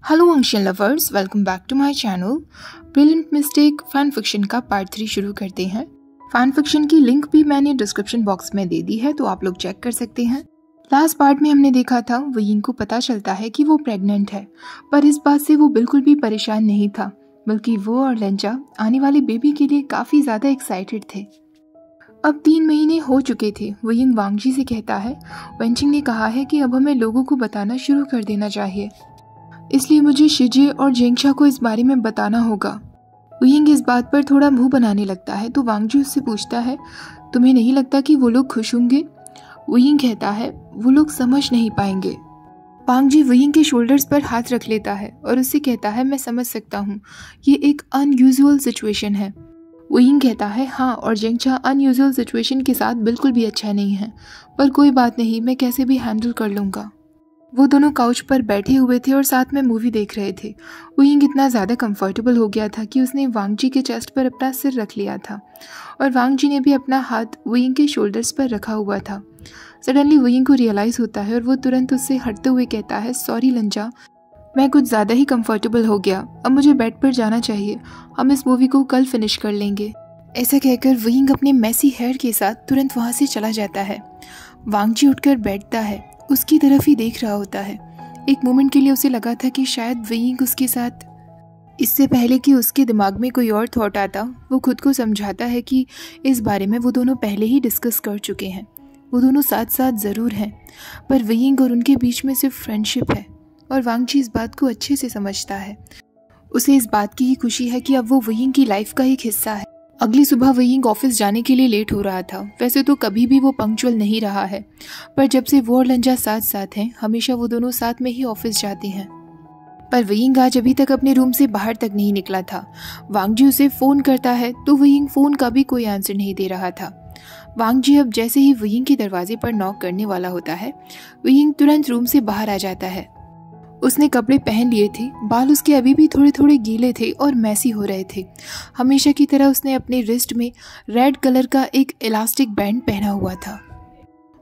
Hello अंशियन lovers, welcome back to my channel. Brilliant mistake fan fiction का part 3 शुरू करते हैं। फैन फिक्शन की लिंक भी मैंने डिस्क्रिप्शन बॉक्स में दे दी है, तो आप लोग चेक कर सकते हैं। लास्ट पार्ट में हमने देखा था वयिंग को पता चलता है कि वो प्रेग्नेंट है, पर इस बात से वो बिल्कुल भी परेशान नहीं था, बल्कि वो और लेंजा आने वाले बेबी के लिए काफ़ी ज़्यादा एक्साइटेड थे। अब 3 महीने हो चुके थे। वयिंग वांगजी से कहता है, वेंचिंग ने कहा है कि अब हमें लोगों को बताना शुरू कर देना चाहिए, इसलिए मुझे शिजे और जेंगशा को इस बारे में बताना होगा। वयिंग इस बात पर थोड़ा मुंह बनाने लगता है, तो वांगजी उससे पूछता है, तुम्हें नहीं लगता कि वो लोग खुश होंगे? वयिंग कहता है, वो लोग समझ नहीं पाएंगे। वांगजी वयिंग के शोल्डर्स पर हाथ रख लेता है और उससे कहता है, मैं समझ सकता हूँ, ये एक अनयूजुअल सिचुएशन है। वयिंग कहता है, हाँ, और जेंगशा अनयूजुअल सिचुएशन के साथ बिल्कुल भी अच्छा नहीं है, पर कोई बात नहीं, मैं कैसे भी हैंडल कर लूँगा। वो दोनों काउच पर बैठे हुए थे और साथ में मूवी देख रहे थे। वयिंग इतना ज़्यादा कंफर्टेबल हो गया था कि उसने वांगजी के चेस्ट पर अपना सिर रख लिया था और वांगजी ने भी अपना हाथ वयिंग के शोल्डर्स पर रखा हुआ था। सडनली वयिंग को रियलाइज़ होता है और वो तुरंत उससे हटते हुए कहता है, सॉरी लंजा, मैं कुछ ज़्यादा ही कंफर्टेबल हो गया, अब मुझे बेड पर जाना चाहिए, हम इस मूवी को कल फिनिश कर लेंगे। ऐसा कहकर वयिंग अपने मैसी हेयर के साथ तुरंत वहाँ से चला जाता है। वांगजी उठकर बैठता है, उसकी तरफ ही देख रहा होता है। एक मोमेंट के लिए उसे लगा था कि शायद वयिंग उसके साथ, इससे पहले कि उसके दिमाग में कोई और थॉट आता, वो खुद को समझाता है कि इस बारे में वो दोनों पहले ही डिस्कस कर चुके हैं। वो दोनों साथ साथ ज़रूर हैं, पर वयिंग और उनके बीच में सिर्फ फ्रेंडशिप है और वांगजी इस बात को अच्छे से समझता है। उसे इस बात की ही खुशी है कि अब वो वयिंग की लाइफ का एक हिस्सा है। अगली सुबह वयिंग ऑफिस जाने के लिए लेट हो रहा था। वैसे तो कभी भी वो पंक्चुअल नहीं रहा है, पर जब से वो और लंजा साथ साथ हैं, हमेशा वो दोनों साथ में ही ऑफिस जाते हैं। पर वयिंग आज अभी तक अपने रूम से बाहर तक नहीं निकला था। वांगजी उसे फ़ोन करता है तो वयिंग फ़ोन का भी कोई आंसर नहीं दे रहा था। वांगजी अब जैसे ही वयिंग के दरवाजे पर नॉक करने वाला होता है, वयिंग तुरंत रूम से बाहर आ जाता है। उसने कपड़े पहन लिए थे, बाल उसके अभी भी थोड़े थोड़े गीले थे और मैसी हो रहे थे। हमेशा की तरह उसने अपने रिस्ट में रेड कलर का एक इलास्टिक बैंड पहना हुआ था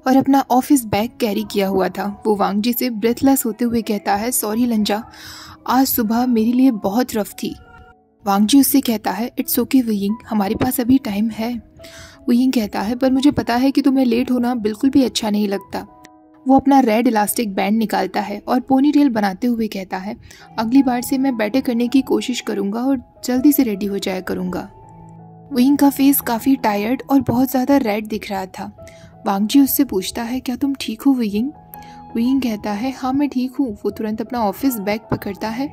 और अपना ऑफिस बैग कैरी किया हुआ था। वो वांगजी से ब्रेथलेस होते हुए कहता है, सॉरी लंजा, आज सुबह मेरे लिए बहुत रफ थी। वांगजी उससे कहता है, इट्स ओके वयिंग, हमारे पास अभी टाइम है। वयिंग कहता है, पर मुझे पता है कि तुम्हें लेट होना बिल्कुल भी अच्छा नहीं लगता। वो अपना रेड इलास्टिक बैंड निकालता है और पोनीटेल बनाते हुए कहता है, अगली बार से मैं बेटर करने की कोशिश करूंगा और जल्दी से रेडी हो जाया करूंगा। वयिंग का फेस काफ़ी टायर्ड और बहुत ज़्यादा रेड दिख रहा था। वांगजी उससे पूछता है, क्या तुम ठीक हो वयिंग? वयिंग कहता है, हाँ मैं ठीक हूँ। वो तुरंत अपना ऑफिस बैग पकड़ता है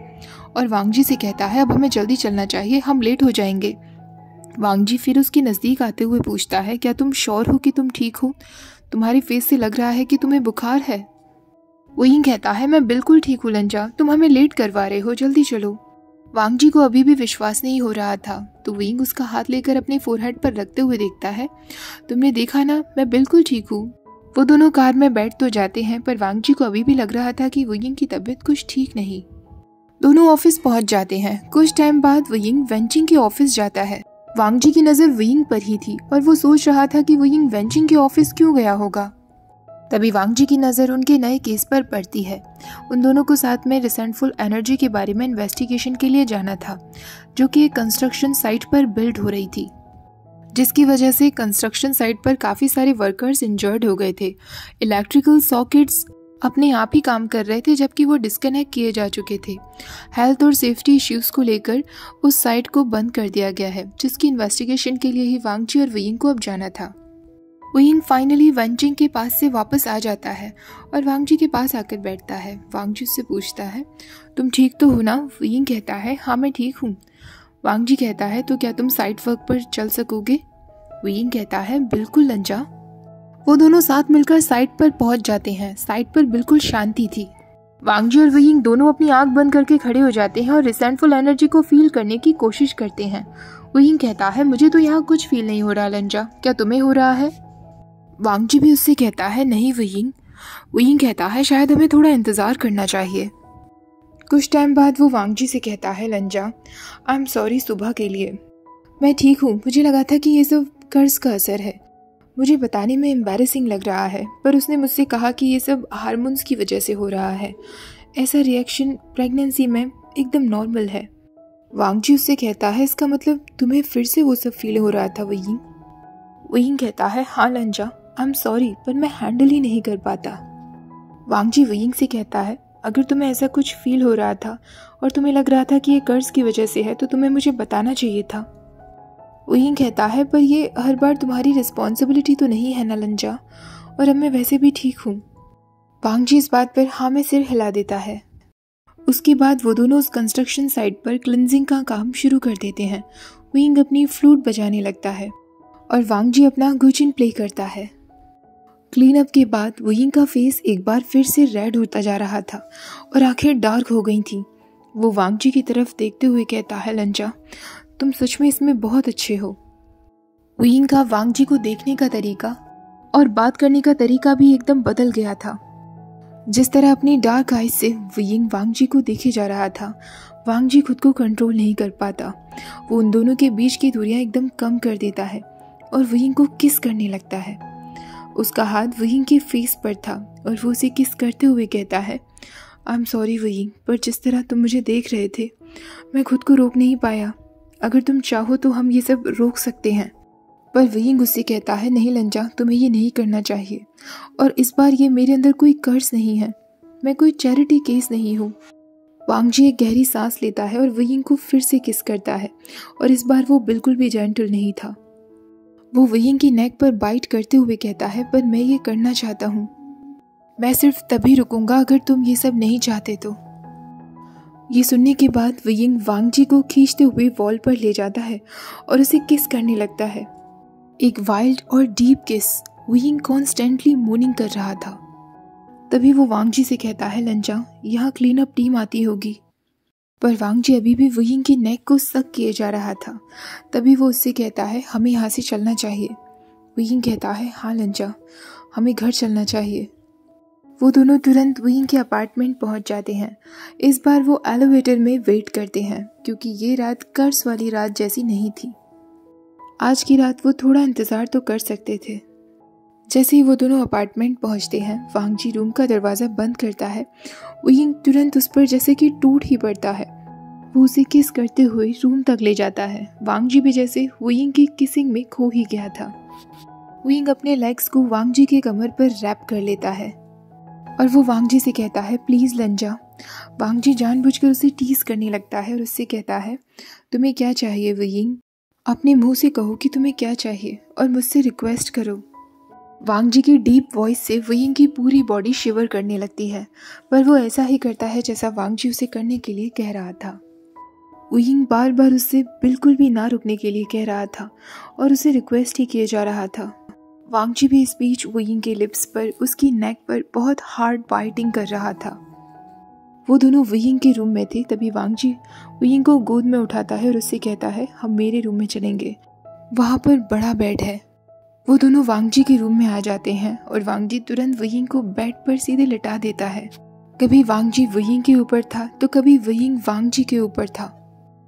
और वांगजी से कहता है, अब हमें जल्दी चलना चाहिए, हम लेट हो जाएंगे। वांगजी फिर उसके नज़दीक आते हुए पूछता है, क्या तुम श्योर हो कि तुम ठीक हो? तुम्हारी फेस से लग रहा है कि तुम्हें बुखार है। वयिंग कहता है, मैं बिल्कुल ठीक हूँ लंजा, तुम हमें लेट करवा रहे हो, जल्दी चलो। वांगजी को अभी भी विश्वास नहीं हो रहा था, तो वयिंग उसका हाथ लेकर अपने फोरहेड पर रखते हुए देखता है, तुमने देखा ना, मैं बिल्कुल ठीक हूँ। वो दोनों कार में बैठ तो जाते हैं, पर वांगजी को अभी भी लग रहा था कि वयिंग की तबीयत कुछ ठीक नहीं। दोनों ऑफिस पहुंच जाते हैं। कुछ टाइम बाद वयिंग वेंचिंग के ऑफिस जाता है। वांगजी की नज़र वयिंग पर ही थी और वो सोच रहा था कि वयिंग वेंचिंग के ऑफिस क्यों गया होगा। तभी वांगजी की नज़र उनके नए केस पर पड़ती है। उन दोनों को साथ में रिसेंटफुल एनर्जी के बारे में इन्वेस्टिगेशन के लिए जाना था, जो कि एक कंस्ट्रक्शन साइट पर बिल्ड हो रही थी, जिसकी वजह से कंस्ट्रक्शन साइट पर काफ़ी सारे वर्कर्स इंजर्ड हो गए थे। इलेक्ट्रिकल सॉकेट्स अपने आप ही काम कर रहे थे, जबकि वो डिस्कनेक्ट किए जा चुके थे। हेल्थ और सेफ्टी इश्यूज़ को लेकर उस साइट को बंद कर दिया गया है, जिसकी इन्वेस्टिगेशन के लिए ही वांगजी और वयिंग को अब जाना था। वयिंग फाइनली वेंचिंग के पास से वापस आ जाता है और वांगजी के पास आकर बैठता है। वांगजी उससे पूछता है, तुम ठीक तो हो ना? वयिंग कहता है, हाँ मैं ठीक हूँ। वांगजी कहता है, तो क्या तुम साइट वर्क पर चल सकोगे? वयिंग कहता है, बिल्कुल लंजा। वो दोनों साथ मिलकर साइट पर पहुंच जाते हैं। साइट पर बिल्कुल शांति थी। वांगजी और वयिंग दोनों अपनी आंख बंद करके खड़े हो जाते हैं और रिसेंटफुल एनर्जी को फील करने की कोशिश करते हैं। वयिंग कहता है, मुझे तो यहाँ कुछ फील नहीं हो रहा लंजा, क्या तुम्हें हो रहा है? वांगजी भी उससे कहता है, नहीं वयिंग। वयिंग कहता है, शायद हमें थोड़ा इंतजार करना चाहिए। कुछ टाइम बाद वो वांगजी से कहता है, लंजा, आई एम सॉरी सुबह के लिए, मैं ठीक हूँ, मुझे लगा था कि ये सब कर्ज का असर है। मुझे बताने में एम्बैरेसिंग लग रहा है, पर उसने मुझसे कहा कि ये सब हार्मोन्स की वजह से हो रहा है, ऐसा रिएक्शन प्रेगनेंसी में एकदम नॉर्मल है। वांग जी उससे कहता है इसका मतलब तुम्हें फिर से वो सब फील हो रहा था वयिंग? वयिंग कहता है हाँ लंजा, आई एम सॉरी पर मैं हैंडल ही नहीं कर पाता। वांग जी वयिंग से कहता है अगर तुम्हें ऐसा कुछ फील हो रहा था और तुम्हें लग रहा था कि ये कर्ज की वजह से है तो तुम्हें मुझे बताना चाहिए था। वयिंग कहता है पर ये हर बार तुम्हारी रिस्पॉन्सिबिलिटी तो नहीं है ना लंजा, और अब मैं वैसे भी ठीक हूँ। वांग जी इस बात पर हाँ में सिर हिला देता है। उसके बाद वो दोनों उस कंस्ट्रक्शन साइट पर क्लिनजिंग का काम शुरू कर देते हैं। वयिंग अपनी फ्लूट बजाने लगता है और वांग जी अपना गुचिन प्ले करता है। क्लीन अप के बाद वयिंग का फेस एक बार फिर से रेड होता जा रहा था और आंखें डार्क हो गई थी। वो वांग जी की तरफ देखते हुए कहता है लंजा, तुम सच में इसमें बहुत अच्छे हो। वयिंग का वांग जी को देखने का तरीका और बात करने का तरीका भी एकदम बदल गया था। जिस तरह अपनी डार्क आइज से वयिंग वांग जी को देखे जा रहा था, वांग जी खुद को कंट्रोल नहीं कर पाता। वो उन दोनों के बीच की दूरियां एकदम कम कर देता है और वयिंग को किस करने लगता है। उसका हाथ वयिंग के फेस पर था और वो उसे किस करते हुए कहता है आई एम सॉरी वयिंग, पर जिस तरह तुम मुझे देख रहे थे मैं खुद को रोक नहीं पाया। अगर तुम चाहो तो हम ये सब रोक सकते हैं। पर वयिंग उससे कहता है नहीं लंजा, तुम्हें ये नहीं करना चाहिए, और इस बार ये मेरे अंदर कोई कर्ज नहीं है, मैं कोई चैरिटी केस नहीं हूँ। वांग जी एक गहरी सांस लेता है और वयिंग को फिर से किस करता है और इस बार वो बिल्कुल भी जेंटल नहीं था। वो वयिंग की नेक पर बाइट करते हुए कहता है पर मैं ये करना चाहता हूँ, मैं सिर्फ तभी रुकूंगा अगर तुम ये सब नहीं चाहते तो। ये सुनने के बाद वयिंग वांग जी को खींचते हुए वॉल पर ले जाता है और उसे किस करने लगता है। एक वाइल्ड और डीप किस। वयिंग कॉन्स्टेंटली मूनिंग कर रहा था। तभी वो वांग जी से कहता है लंजा, यहाँ क्लीन अप टीम आती होगी। पर वांग जी अभी भी वयिंग की नेक को सक किए जा रहा था। तभी वो उससे कहता है हमें यहाँ से चलना चाहिए। वयिंग कहता है हाँ लंजा, हमें घर चलना चाहिए। वो दोनों तुरंत वयिंग के अपार्टमेंट पहुंच जाते हैं। इस बार वो एलिवेटर में वेट करते हैं क्योंकि ये रात कर्ज वाली रात जैसी नहीं थी। आज की रात वो थोड़ा इंतजार तो कर सकते थे। जैसे ही वो दोनों अपार्टमेंट पहुंचते हैं, वांग जी रूम का दरवाज़ा बंद करता है। वयिंग तुरंत उस पर जैसे कि टूट ही पड़ता है। वो उसे किस करते हुए रूम तक ले जाता है। वांग जी भी जैसे वयिंग की किसिंग में खो ही गया था। वयिंग अपने लेग्स को वांग जी के कमर पर रैप कर लेता है और वो वांग जी से कहता है प्लीज़ लंजा। वांग जी जानबूझकर उसे टीज करने लगता है और उससे कहता है तुम्हें क्या चाहिए वयिंग, अपने मुंह से कहो कि तुम्हें क्या चाहिए और मुझसे रिक्वेस्ट करो। वांग जी की डीप वॉइस से वयिंग की पूरी बॉडी शिवर करने लगती है, पर वो ऐसा ही करता है जैसा वांग जी उसे करने के लिए कह रहा था। वयिंग बार बार उससे बिल्कुल भी ना रुकने के लिए कह रहा था और उसे रिक्वेस्ट ही किए जा रहा था। वांग जी भी इस बीच वयिंग के लिप्स पर, उसकी नेक पर बहुत हार्ड बाइटिंग कर रहा था। वो दोनों वयिंग के रूम में थे। तभी वांग जी वयिंग को गोद में उठाता है और उससे कहता है हम मेरे रूम में चलेंगे, वहाँ पर बड़ा बेड है। वो दोनों वांग जी के रूम में आ जाते हैं और वांग जी तुरंत वयिंग को बेड पर सीधे लिटा देता है। कभी वांग जी वयिंग के ऊपर था तो कभी वयिंग वांग जी के ऊपर था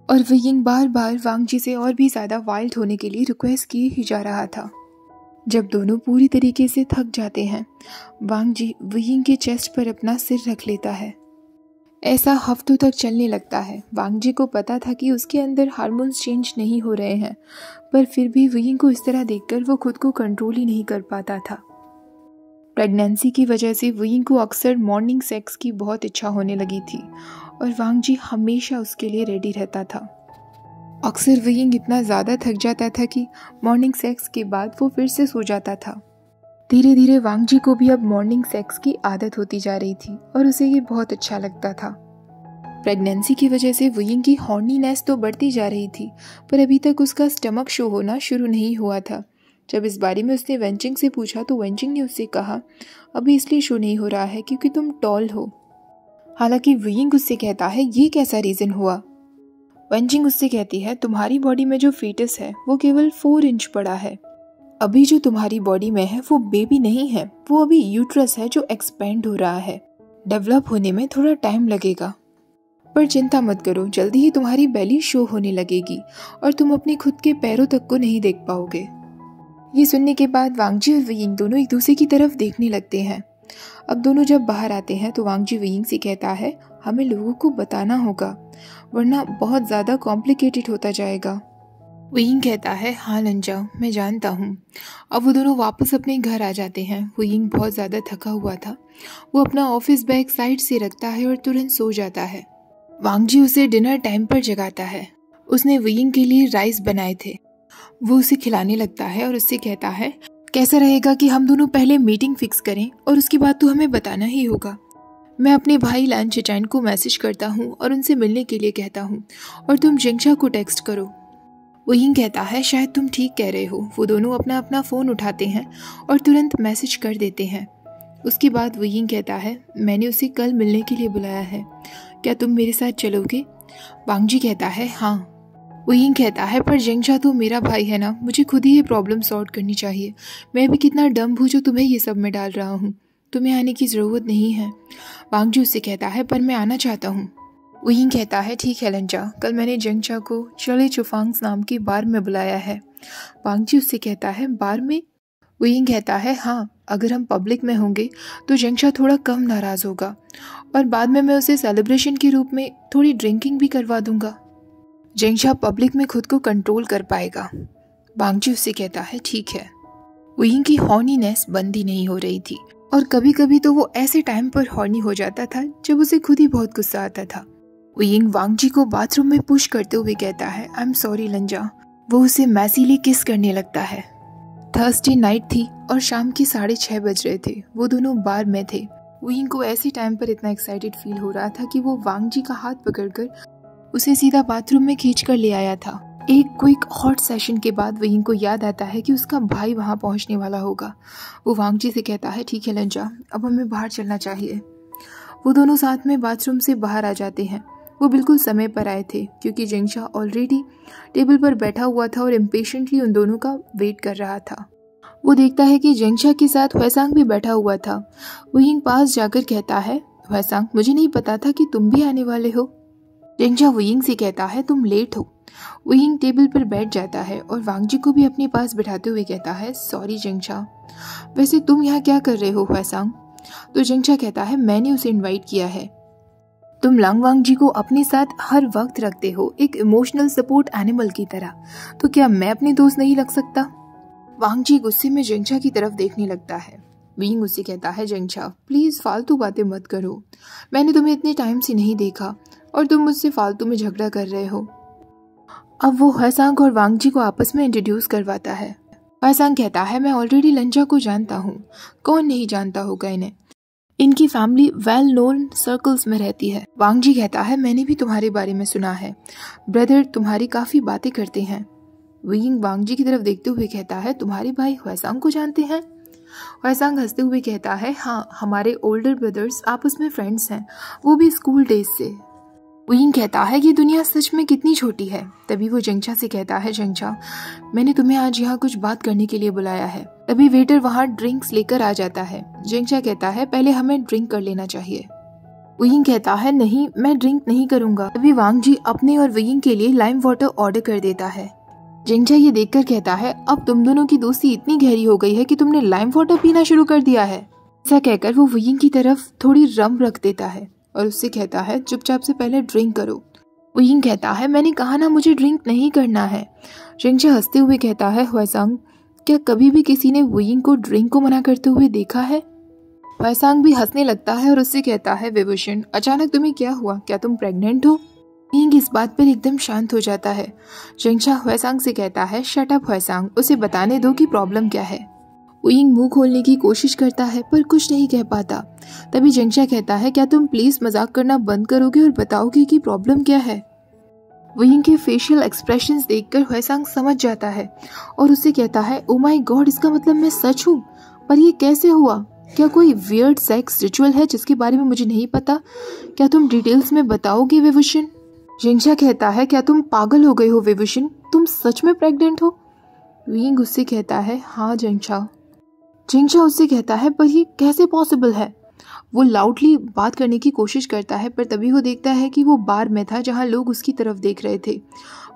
और वयिंग बार बार वांग जी से और भी ज़्यादा वाइल्ड होने के लिए रिक्वेस्ट किए ही जा रहा था। जब दोनों पूरी तरीके से थक जाते हैं, वांग जी वयिंग के चेस्ट पर अपना सिर रख लेता है। ऐसा हफ्तों तक चलने लगता है। वांग जी को पता था कि उसके अंदर हार्मोन्स चेंज नहीं हो रहे हैं, पर फिर भी वयिंग को इस तरह देखकर वो खुद को कंट्रोल ही नहीं कर पाता था। प्रेगनेंसी की वजह से वयिंग को अक्सर मॉर्निंग सेक्स की बहुत इच्छा होने लगी थी और वांग जी हमेशा उसके लिए रेडी रहता था। अक्सर वयिंग इतना ज़्यादा थक जाता था कि मॉर्निंग सेक्स के बाद वो फिर से सो जाता था। धीरे धीरे वांग जी को भी अब मॉर्निंग सेक्स की आदत होती जा रही थी और उसे ये बहुत अच्छा लगता था। प्रेगनेंसी की वजह से वयिंग की हॉर्नीनेस तो बढ़ती जा रही थी, पर अभी तक उसका स्टमक शो होना शुरू नहीं हुआ था। जब इस बारे में उसने वेंचिंग से पूछा तो वेंचिंग ने उससे कहा अभी इसलिए शो नहीं हो रहा है क्योंकि तुम टॉल हो। हालांकि वयिंग उससे कहता है ये कैसा रीज़न हुआ। वेंचिंग उससे कहती है तुम्हारी बॉडी में जो फीटस है वो केवल 4 इंच बड़ा है। अभी जो तुम्हारी बॉडी में है वो बेबी नहीं है, वो अभी यूट्रस है जो एक्सपेंड हो रहा है। डेवलप होने में थोड़ा टाइम लगेगा, पर चिंता मत करो, जल्दी ही तुम्हारी बेली शो होने लगेगी और तुम अपने खुद के पैरों तक को नहीं देख पाओगे। ये सुनने के बाद वांग जी और वयिंग दोनों एक दूसरे की तरफ देखने लगते हैं। अब दोनों जब बाहर आते हैं तो वांग जी वुयिंग से कहता है, हमें लोगों को बताना होगा वरना बहुत ज़्यादा कॉम्प्लिकेटेड होता जाएगा। वुयिंग कहता है, हाँ लंजा, मैं जानता हूँ। अब वो दोनों वापस अपने घर आ जाते हैं। वुयिंग बहुत ज़्यादा थका हुआ था। वो अपना ऑफिस बैग साइड से रखता है और तुरंत सो जाता है। वांग जी उसे डिनर टाइम पर जगाता है। उसने वुयिंग के लिए राइस बनाए थे। वो उसे खिलाने लगता है और उससे कहता है, कैसा रहेगा कि हम दोनों पहले मीटिंग फिक्स करें और उसके बाद तो हमें बताना ही होगा। मैं अपने भाई लान चिचैन को मैसेज करता हूँ और उनसे मिलने के लिए कहता हूँ और तुम जिंगशा को टेक्स्ट करो। वुयिंग कहता है, शायद तुम ठीक कह रहे हो। वो दोनों अपना अपना फ़ोन उठाते हैं और तुरंत मैसेज कर देते हैं। उसके बाद वुयिंग कहता है, मैंने उसे कल मिलने के लिए बुलाया है, क्या तुम मेरे साथ चलोगे? वांग जी कहता है, हाँ। वुयिंग कहता है, पर जिंगशा तो मेरा भाई है ना, मुझे खुद ही ये प्रॉब्लम सॉल्व करनी चाहिए। मैं भी कितना डम्ब हूँ जो तुम्हें ये सब में डाल रहा हूँ। तुम्हें आने की ज़रूरत नहीं है। वांग जी उससे कहता है, पर मैं आना चाहता हूँ। वुयिंग कहता है, ठीक है लंजा, कल मैंने जिंगशा को चले चुफांग्स नाम के बार में बुलाया है। वांग जी उससे कहता है, बार में? वुयिंग कहता है, हाँ, अगर हम पब्लिक में होंगे तो जिंगशा थोड़ा कम नाराज़ होगा और बाद में मैं उसे सेलिब्रेशन के रूप में थोड़ी ड्रिंकिंग भी करवा दूंगा। जिंगशा पब्लिक में खुद को कंट्रोल कर पाएगा। वांग जी उससे कहता है, ठीक है। वुयिंग की हॉर्नीनेस बंद ही नहीं हो रही थी और कभी कभी तो वो ऐसे टाइम पर हॉर्नी हो जाता था जब उसे खुद ही बहुत गुस्सा आता था। वुयिंग वांग जी को बाथरूम में पुश करते हुए कहता है, आई एम सॉरी लंजा। वो उसे मैसीली किस करने लगता है। थर्सडे नाइट थी और शाम के 6:30 बज रहे थे। वो दोनों बार में थे। वुयिंग को ऐसे टाइम पर इतना एक्साइटेड फील हो रहा था कि वो वांग जी का हाथ पकड़कर उसे सीधा बाथरूम में खींच कर ले आया था। एक क्विक हॉट सेशन के बाद वुयिंग को याद आता है कि उसका भाई वहां पहुंचने वाला होगा। वो वांग जी से कहता है, ठीक है लंजा, अब हमें बाहर चलना चाहिए। वो दोनों साथ में बाथरूम से बाहर आ जाते हैं। वो बिल्कुल समय पर आए थे क्योंकि जिंगशा ऑलरेडी टेबल पर बैठा हुआ था और इम्पेशेंटली उन दोनों का वेट कर रहा था। वो देखता है कि जिंगशा के साथ हुएसांग भी बैठा हुआ था। वुयिंग पास जाकर कहता है, हुएसांग, मुझे नहीं पता था कि तुम भी आने वाले हो। जिंगशा वुयिंग से कहता है, तुम लेट हो। वुयिंग टेबल पर बैठ जाता है और वांग जी को भी अपने पास बिठाते हुए कहता है, सॉरी जिंगशा, वैसे तुम यहाँ क्या कर रहे हो हुएसांग? तो जिंगशा कहता है, मैंने उसे इन्वाइट किया है। तुम लांग वांग जी को अपने साथ हर वक्त रखते हो, एक इमोशनल सपोर्ट एनिमल की तरह, तो क्या मैं अपने दोस्त नहीं लग सकता? वांग जी गुस्से में जिंगशा की तरफ देखने लगता है। वुयिंग उससे कहता है, जिंगशा प्लीज फालतू बातें मत करो। मैंने तुम्हें इतने टाइम से नहीं देखा और तुम मुझसे फालतू में झगड़ा कर रहे हो। अब वो हुएसांग और वांग जी को आपस में इंट्रोड्यूस करवाता है। हुएसांग कहता है, मैं ऑलरेडी लंजा को जानता हूँ, कौन नहीं जानता होगा इन्हें, इनकी फैमिली वेल नोन सर्कल्स में रहती है। वांग जी कहता है, मैंने भी तुम्हारे बारे में सुना है, ब्रदर तुम्हारी काफी बातें करते हैं। वुयिंग वांग जी की तरफ देखते हुए कहता है, तुम्हारे भाई हुएसांग को जानते हैं? हुएसांग हंसते हुए कहता है, हाँ, हमारे ओल्डर ब्रदर्स आपस में फ्रेंड्स हैं, वो भी स्कूल डेज से। वुयिंग कहता है, ये दुनिया सच में कितनी छोटी है। तभी वो जिंगशा से कहता है, जिंगशा, मैंने तुम्हें आज यहाँ कुछ बात करने के लिए बुलाया है। तभी वेटर वहाँ ड्रिंक्स लेकर आ जाता है। जिंगशा कहता है, पहले हमें ड्रिंक कर लेना चाहिए। वुयिंग कहता है, नहीं, मैं ड्रिंक नहीं करूंगा। तभी वांग जी अपने और वुयिंग के लिए लाइम वाटर ऑर्डर कर देता है। जिंगशा ये देखकर कहता है, अब तुम दोनों की दोस्ती इतनी गहरी हो गई है कि तुमने लाइम वाटर पीना शुरू कर दिया है। ऐसा कहकर वो वुयिंग की तरफ थोड़ी रम रख देता है और उससे कहता है, चुपचाप से पहले ड्रिंक करो। वुयिंग कहता है, मैंने कहा ना, मुझे ड्रिंक नहीं करना है। जिंगशा हंसते हुए कहता है, हुएसांग, क्या कभी भी किसी ने वुयिंग को ड्रिंक को मना करते हुए देखा है? हुएसांग भी हंसने लगता है और उससे कहता है, विभूषण, अचानक तुम्हें क्या हुआ? क्या तुम प्रेग्नेंट हो? वुयिंग इस बात पर एकदम शांत हो जाता है। जिंगशा हुएसांग से कहता है, शट अप हुएसांग, उसे बताने दो कि प्रॉब्लम क्या है। वुयिंग मुंह खोलने की कोशिश करता है पर कुछ नहीं कह पाता। तभी जिंगशा कहता है, क्या तुम प्लीज मजाक करना बंद करोगे और बताओगे कि प्रॉब्लम क्या है? वुयिंग के फेशियल एक्सप्रेशंस देखकर हुएसांग समझ जाता है और उससे कहता है, ओ माय गॉड, इसका मतलब मैं सच हूँ? पर ये कैसे हुआ? क्या कोई वियर्ड सेक्स रिचुअल है जिसके बारे में मुझे नहीं पता? क्या तुम डिटेल्स में बताओगे विभूषण? जिंगशा कहता है, क्या तुम पागल हो गए हो विभूषण? तुम सच में प्रेग्नेंट हो? वुयिंग उससे कहता है, हाँ जिंगशा। जिंगशा उससे कहता है, पर ये कैसे पॉसिबल है? वो लाउडली बात करने की कोशिश करता है पर तभी वो देखता है कि वो बार में था जहाँ लोग उसकी तरफ देख रहे थे।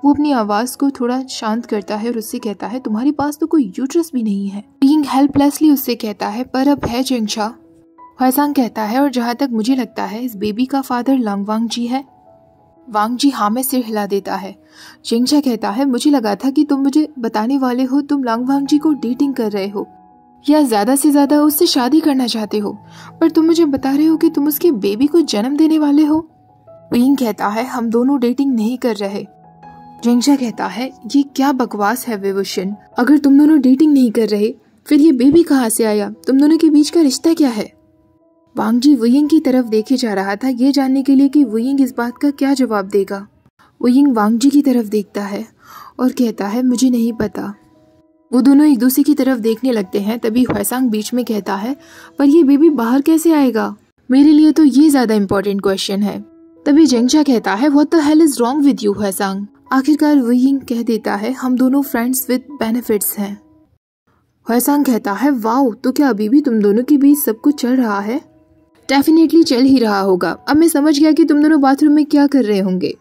वो अपनी आवाज़ को थोड़ा शांत करता है और उससे कहता है, तुम्हारे पास तो कोई यूट्रस भी नहीं है। वुयिंग हेल्पलेसली उससे कहता है, पर अब है जिंगशा। ह्वेसांग कहता है और जहाँ तक मुझे लगता है इस बेबी का फादर लंग वांग जी है। वांग जी हाँ में सिर हिला देता है। जिंगशा कहता है मुझे लगा था कि तुम मुझे बताने वाले हो तुम लंग वांग जी को डेटिंग कर रहे हो या ज्यादा से ज्यादा उससे शादी करना चाहते हो, पर तुम मुझे बता रहे हो कि तुम उसके बेबी को जन्म देने वाले हो। विंग कहता है हम दोनों डेटिंग नहीं कर रहे। जिंगशा कहता है ये क्या बकवास है विभूषण, अगर तुम दोनों डेटिंग नहीं कर रहे फिर ये बेबी कहाँ से आया, तुम दोनों के बीच का रिश्ता क्या है। वांग जी वुयिंग की तरफ देखे जा रहा था ये जानने के लिए कि वुयिंग इस बात का क्या जवाब देगा। वुयिंग वांग जी की तरफ देखता है और कहता है मुझे नहीं पता। वो दोनों एक दूसरे की तरफ देखने लगते हैं। तभी ह्वेसांग बीच में कहता है पर ये बेबी बाहर कैसे आएगा, मेरे लिए तो ये ज्यादा इम्पोर्टेंट क्वेश्चन है। तभी जिंगशा कहता है what the hell is wrong with you Hwesang. आखिरकार वुयिंग कह देता है हम दोनों फ्रेंड्स विद बेनिफिट्स हैं। ह्वेसांग कहता है वाओ, तो क्या अभी भी तुम दोनों के बीच सब कुछ चल रहा है। डेफिनेटली चल ही रहा होगा, अब मैं समझ गया कि तुम दोनों बाथरूम में क्या कर रहे होंगे।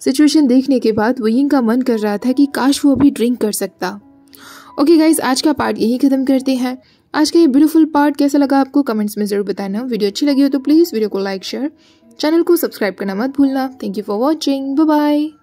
सिचुएशन देखने के बाद वुयिंग का मन कर रहा था कि काश वो अभी ड्रिंक कर सकता। ओके गाइस, आज का पार्ट यही खत्म करते हैं। आज का ये ब्यूटीफुल पार्ट कैसा लगा आपको कमेंट्स में जरूर बताना। वीडियो अच्छी लगी हो तो प्लीज वीडियो को लाइक शेयर, चैनल को सब्सक्राइब करना मत भूलना। Thank you for watching, bye bye.